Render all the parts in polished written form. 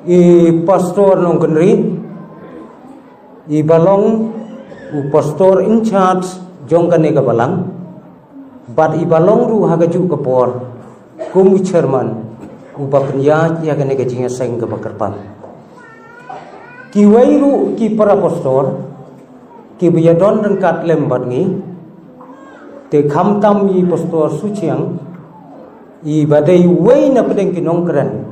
I pastor nong kenri I balong u pastor in charge jong kane ka balang bat I balong ru hagaju kapor kum chairman u bapnya ya kane ka jinga seng ka bakarpan ki wairu ki para pastor ki biyadon rengkat lembat ngi te khamtam I pastor suciang I badai wai na pedeng ki nong keren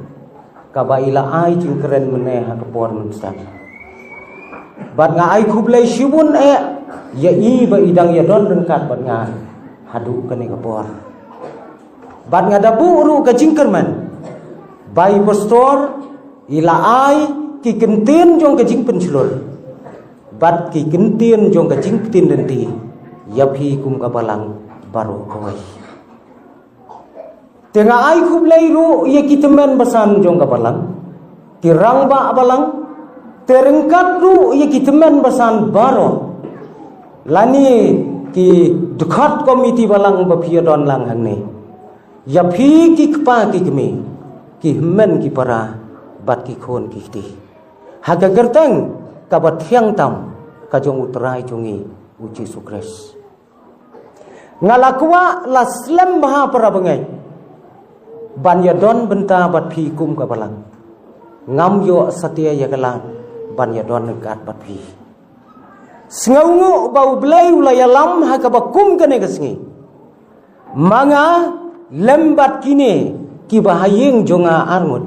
kaba ila ai jing keren meneh ha kapor menstan bat nga ai khublai shibun ya I ba idang ya don rengkat bat nga hadu kane kapor bat nga dabu ru ka jing kerman bai pastor ila ai ki kentin jong ka jing penslur bat ki kentin jong ka jing tin lenti ya phi kum ka balang baru koi tengah ai khublai ru ye kitemen basan jong ka balang tirang ba balang terengkat ru ye kitemen basan baro lani ki dekat komiti balang ba don lang hang ni ya phi ki kpa ki kemi ki men ki para bat ki khon ki ti haga gerteng ka bat thiang tam ka jong utrai jongi uji sukres ngalakwa laslam baha para bengai ban ya don benta bat phi kum ka balang ngam yo satya ya kalan ban ya don nekat bat phi sngaungu bau blai ulaya lam ha ka bakum kane kasngi manga lembat kini ki bahayeng jonga arngut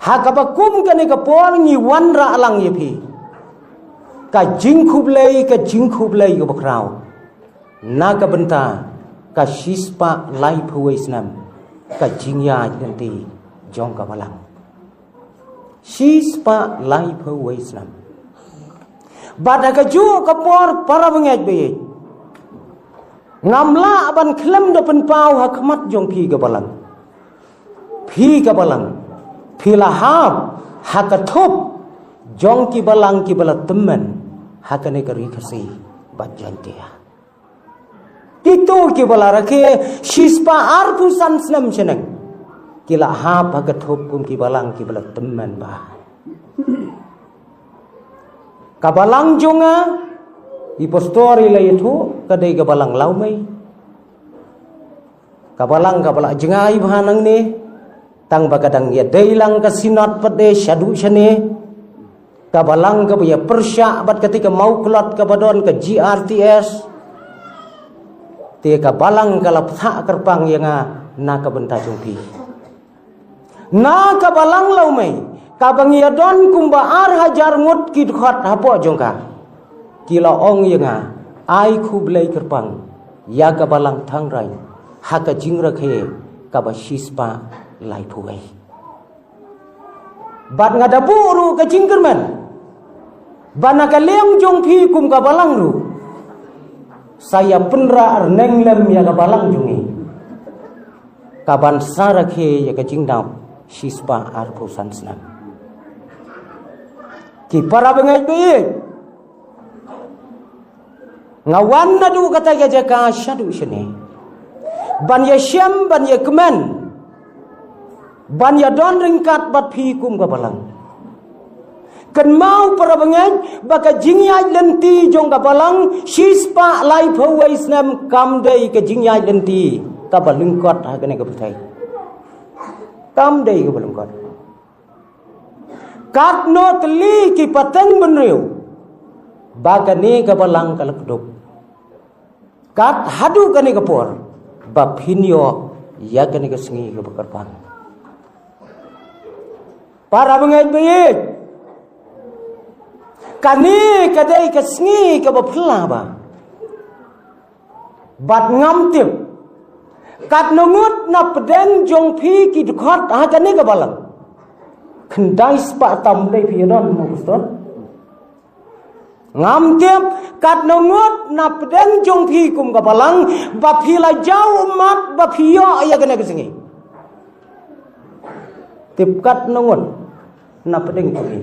ha ka bakum kane ka por ngi wanra alang ye phi ka jing khublai ka bakrau na ka benta ka shispa lai phuai snam ka jingya nanti jong ka balang shispa lai phuai snam bada ka ju ka por para bengej be ngamla ban klem do pen pau ha khmat jong phi ka balang phi lahap ha ka thop jong ki balang ki bala temen ha ka ne ka ri khasi bat jantia Itu ki balara ke shispa arpu san snam cheneng kila ha bagat hop kum ki balang ki bala teman ba ka balang jonga I postori la itu kadai ka balang laumai ka balang jengai bhanang ne tang bagadang ya deilang ka sinat pade shadu shane ka balang ka ya persya bat ketika mau klot ka badon ka GRTS te ka balang kala pha kerpang yang na ka benta jongpi na ka balang laumai ka bangia don kumba ar hajar ngut ki khat hapo jongka kila ong yang ai khublai kerpang ya ka balang thangrai ha ka jingra khe ka ba shispa lai phuai bat ngada buru ka jingkerman bana ka lem jongpi kum ka balang ru saya penra arneng lem ya ka balang jungi kaban sarakhe ya ka jingdap shispa arpu sansnam ki para bengai be ngawan nadu kata ya jaka syadu shene ban ya syam ban ya kemen ban ya don ringkat bat phi kum ka balang kan mau para bengai baka jingyai lenti jong ka balang shispa lai phawai snam kam dei ka jingyai lenti ka balungkot ha kane ka bthai kam dei ka balungkot kat no tli ki pateng benriu baka ni ka balang ka lakduk kat hadu kane ka por ba phinyo ya kane ka singi ka bakarpan para bengai baik kani kadai ka sngi ka bapla ba bat ngam tip kat nungut na pedeng jong phi ki dukhat ha kani ka balang khandai spa tam dei phi don mo kuston ngam tip kat nungut na pedeng jong phi kum ka balang ba phi la jau mat ba phi yo ya kani ka sngi tip kat nungut na pedeng jong phi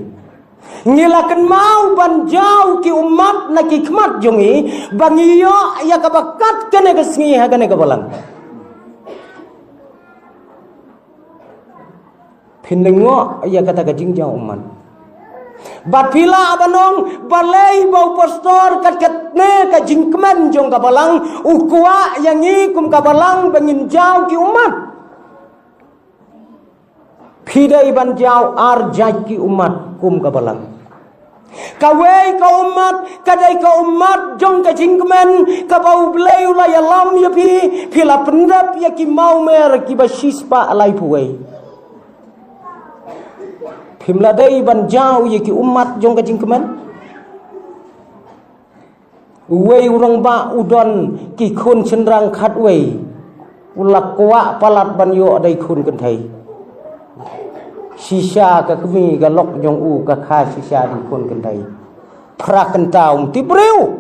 ngilakan mau banjau ki umat na ki khmat jongi bangiyo ya ka bakat kane ka sngi ha kane ka balang Pindengo ia kata ka jingjau umat. Bat pila abanong balai bau pastor kat ne ka jingkeman jong kabalang ukua yang ikum kabalang bangin jau ki umat. Pidai ban jau arjai ki umat kum kabalang. Kawai ka umat kadai ka umat jong ka jingkeman ka bau belai ulai alam ya pila pendap ya ki mau mer ki basispa alai puai. Himladai ban jau ye ki umat jong ka jingkeman. Uwei urang ba udon ki khun cendrang khat wei. Ulak kwa palat ban yo dai khun kan thai. Sisa ka kemi ga lok jong u ka kha sisa di khun kan thai. Phra kan taung ti breu.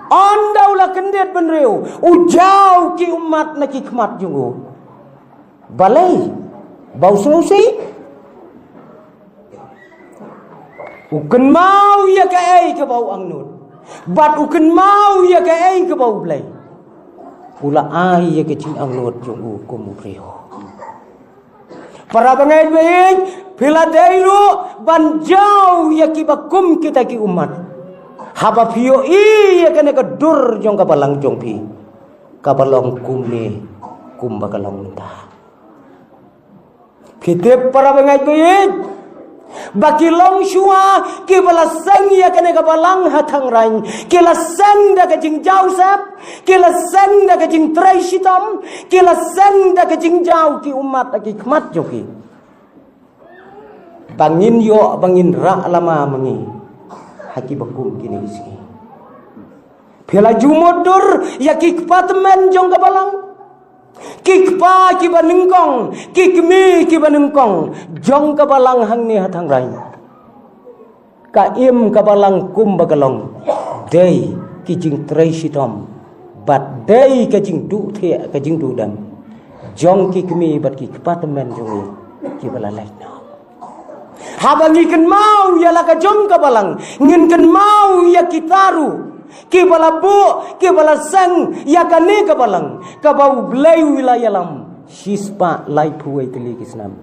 Andau la kendet ban reu. Ujau ki umat na ki khmat jong u. Balai bau selesai uken mau ya ka ai ke bau angnut bat uken mau ya ka ai ke bau blai pula ai ya ke cing angnut jong u kum prio para bangai baik pila dairu ban jau ya ki bakum kita ki umat haba pio i ya ka ne ka dur jong ka balang jong pi ka balong kum ni kum bakalong ta. Kita para bangai baik baki long shua ki balasang ya kene ka balang hatang rain ki lasang da ka jing Joseph ki lasang da ka jing Traisitom ki lasang da ka jing jau ki umat ki khmat joki bangin yo bangin ra lama mengi haki bakum kini isi pela jumodur ya ki kpatmen jong ka balang kikpa ki banengkong kikmi ki banengkong jong ka balang hang ni hatang rai ka im ka balang kum bagalong dei ki jing Traisitom bat dei ka jing du the ka jing du dam jong kikmi bat ki kpatmen jong ki balalai no habangi ken mau ya la ka jong ka balang ngin ken mau ya kitaru ki balabu ki balasang ya kane ka balang ka bau blai wilayah lam sispa lai puai teli kisnam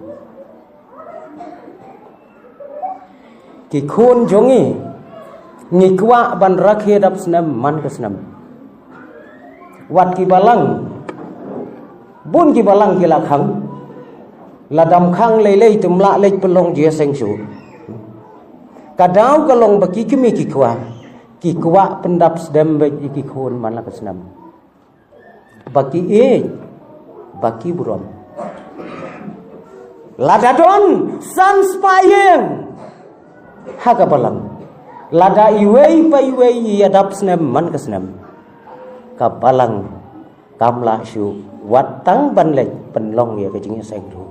ki khun jongi ngikwa ban rakhe dap snam man kasnam wat ki balang bun ki balang ki la khang la dam khang lei lei tumla lei pelong je seng su kadau kalong baki kimi ki kwa ki kwa pendap sedem bagi ki khun man la kasnam baki baki burom ladadon san spayeng haga balang lada iwei pa iwei yadap snem man kasnem ka balang kamla shu watang banlek penlong ya kejing seng du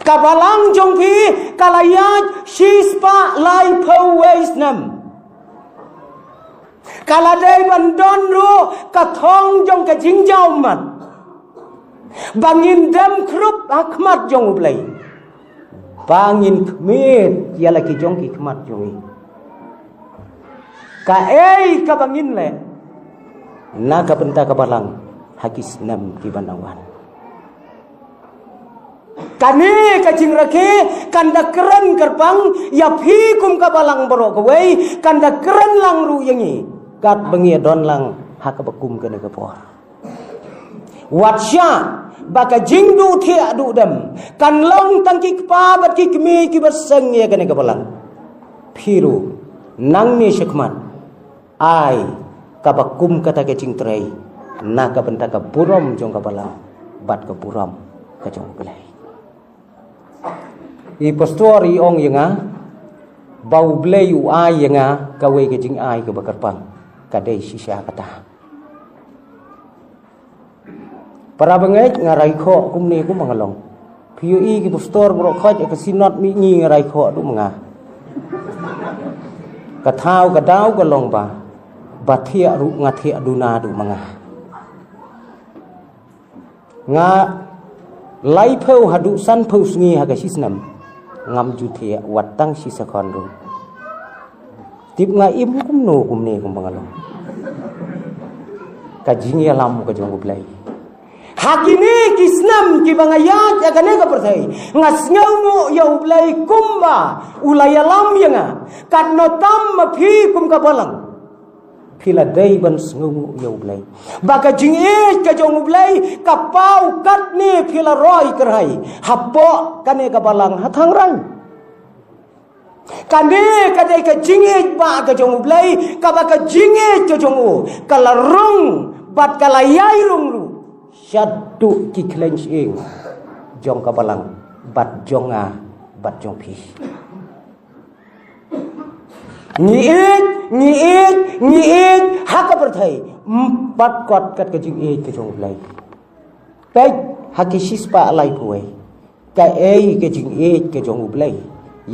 ka balang jongpi kalayat shispa lai po weisnem kaladai bandon ru kathong jong ka jingjau man bangin dem krup akmat jong ublai bangin kmit ya laki jong ki kmat jongi ka ka bangin le na ka benta ka balang hakis nam ki bandawan kani ka jingrake kanda keren kerpang ya phi kum ka balang boro kawai kanda keren lang ru yangi kat bengi don lang hak bakum kene ka por watsya baka jingdu thia du dam kan long tangki pa bat ki kmi ki basang ya kene ka balang phiru nang ni shakman ai ka bakum kata ke jingtrai na ka benta ka burom jong ka balang bat ka burom ka jong pelai i pastor i ong yanga bau blei u ai yanga ka we ke jing ai ka bakarpang ka dei sisya kata para bangai ngarai kho kumni ku mangalong piu i ki pastor bro khoj ka sinot mi ngi ngarai kho du manga ka thau ka dau ka long ba bathia ru ngathia duna du manga nga lai phau hadu san phau sngi ha ka sisnam ngam ju thia watang sisakon ru tip nga im kum no kumni ku mangalong ka jingi lam ka jong blai Hakini kisnam ki bangayat ya kane ka perthai ngas ngau ya ublai kumba ulayalam yanga katno tam phi kum ka balang phila dai ban ngau ya ublai baka jinge ka jong ublai ka pau kat ni phila roi kerhai hapo kane ka balang hathang rang kane ka dai ka jinge ba ka jong ublai ka ba ka jinge ka jong u kala rung bat kala yai rung ru syaddu ki klench ing jong ka balang bat jonga bat jong phi ngiit haka perthai bat kot kat ka jing e ka jong lai pe hakisis pa lai puai ka e ka jing e ka jong lai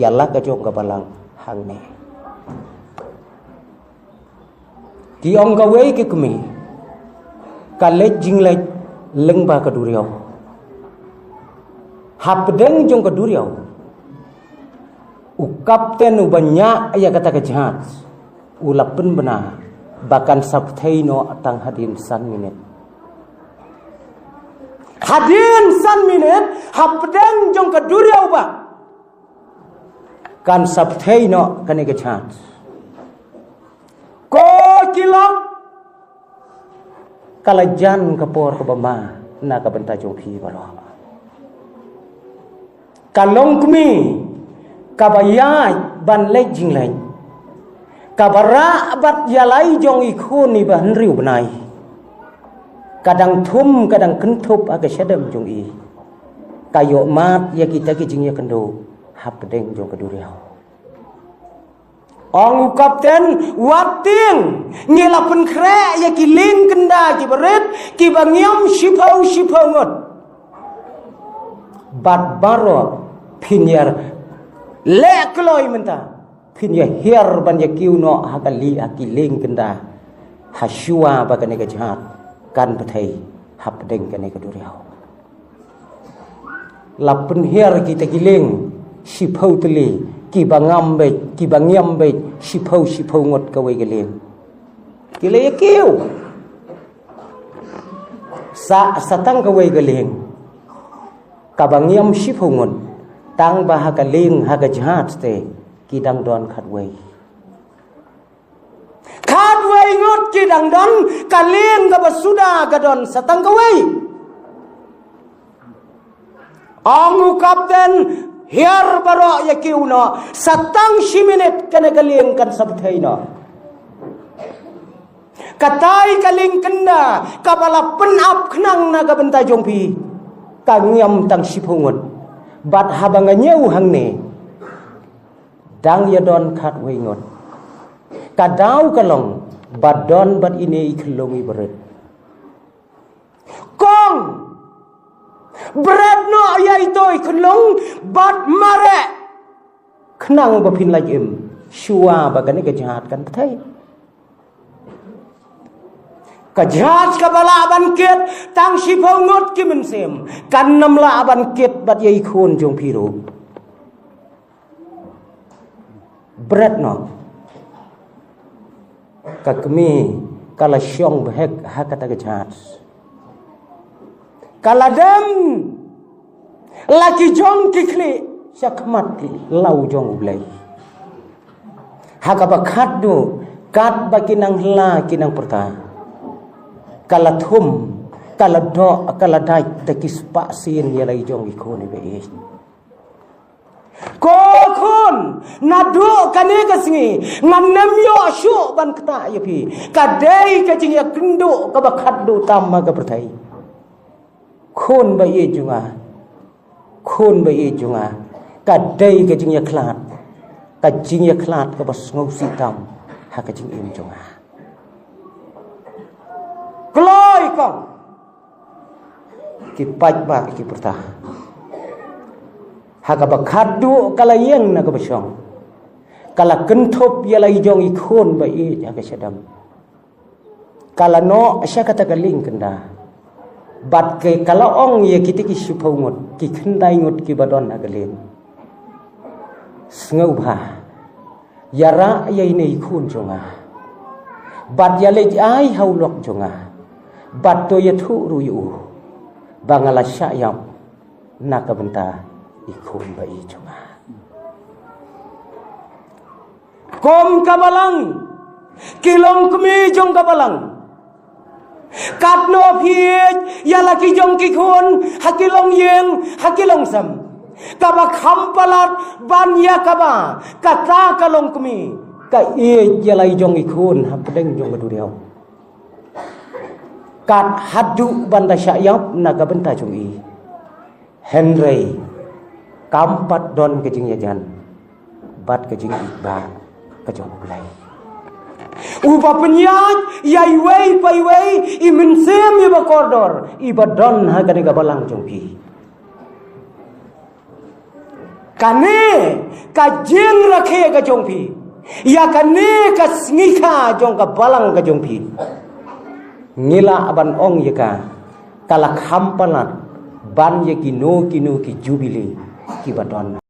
yalla ka jong ka balang hang ne ti ong ka wei ke kumi ka le jing lai leng ba ka duriau hap deng jong ka duriau u kapten u banyak ya kata ka jahat u lapen bena bahkan sabthai no tang hadin san minit hap deng jong ka duriau ba kan sabthai no kane ka jahat ko kilok kalajan kapor ke bama na ka benta jong phi baro kalong kmi kabayai ban le jing lai kabara bat yalai jong ikhun ni ban riu benai kadang thum kadang kentup aga sedem jong i kayo mat ya kita ki jing ya kendo hap deng jong keduriau ong kapten wating ngelapen kre ya ki ling kenda ki beret ki bangyam shipau ngot bat baro pinyar le kloi menta pinya her ban ya kiu no hakali aki ling kenda hasua ba kane ka jahat kan pathai hap deng kane ka duriau lapen her kita giling shipau teli ki bangam ki bangyam shipau ngot ka wei geleng kile ya kiu satang ka wei geleng ka bangyam shipau ngot tang ba ha ka ling ha ka jahat te ki dang don khat wei ngot ki dang don ka ling ka basuda ka don satang ka wei angu kapten hiar baro ya kiuno satang shiminit kana kaling kan sabthai no katai kaling kenda kabala penap khnang na ka benta jongpi ka ngiam tang siphungot bat habanga nyeu hang ne dang ya don khat wei ngot kadau kalong bat don bat ine ikhlongi beret kong berat no ayai toy khlong bat mare khnang ba phin lai em shua ba kan ke jahat kan thai ka jahat ka bala ban ket tang shipau ngot ki men sem kan nam la ban ket bat yai khon jong phiru berat no ka kmi kala syong behek ha kata ke jahat kaladam laki jong kikli syakmat lau jong ublai hakaba khaddu kat bakinang hla kinang perta kala thum kala do kala dai takis pa sin ya lai jong ikone be ko khon nadu kane kasingi ngannam yo shu ban kta ya phi kadai ka jing ya kendo ka ba khaddu tamma ka pertai khôn ba ye junga ka dai ka jing ya khlat ka bas ngau si tam ha ka jing im junga kloi kong ki paj ba ki perta ha ka ba khadu kala yeng na ka basong kala kenthop ya lai jong I khôn ba ye ha ka sedam kala no asya kata kaling kenda bat ke kala ong ye kiti ki shupau ngot ki khendai ngot ki badon agalen sngo bha yara ye nei khun jonga bat ya le ai haulok jonga bat to ye thu ru yu bangala syayam nakabenta ikon ba ijunga kom kabalang kilong kumi jong kabalang katno phiet yala ki jong ki khun hakilong yeng hakilong sam kaba khampalat banya kaba kata kalong kumi ka e yala jong ikun hakdeng jong kaduriau kat hadu banda syayap naga benta jong i Henry kampat don kejing yajan bat kejing iba kejong ulai uba penyat yai wei pai wei i mensem iba koridor iba don hagane gabalang jongpi kane ka jeng rakhe ka jongpi ya kane ka ngika jong ka balang ka jongpi ngila aban ong yaka kalak hampalat ban ye kino ki jubile ki badon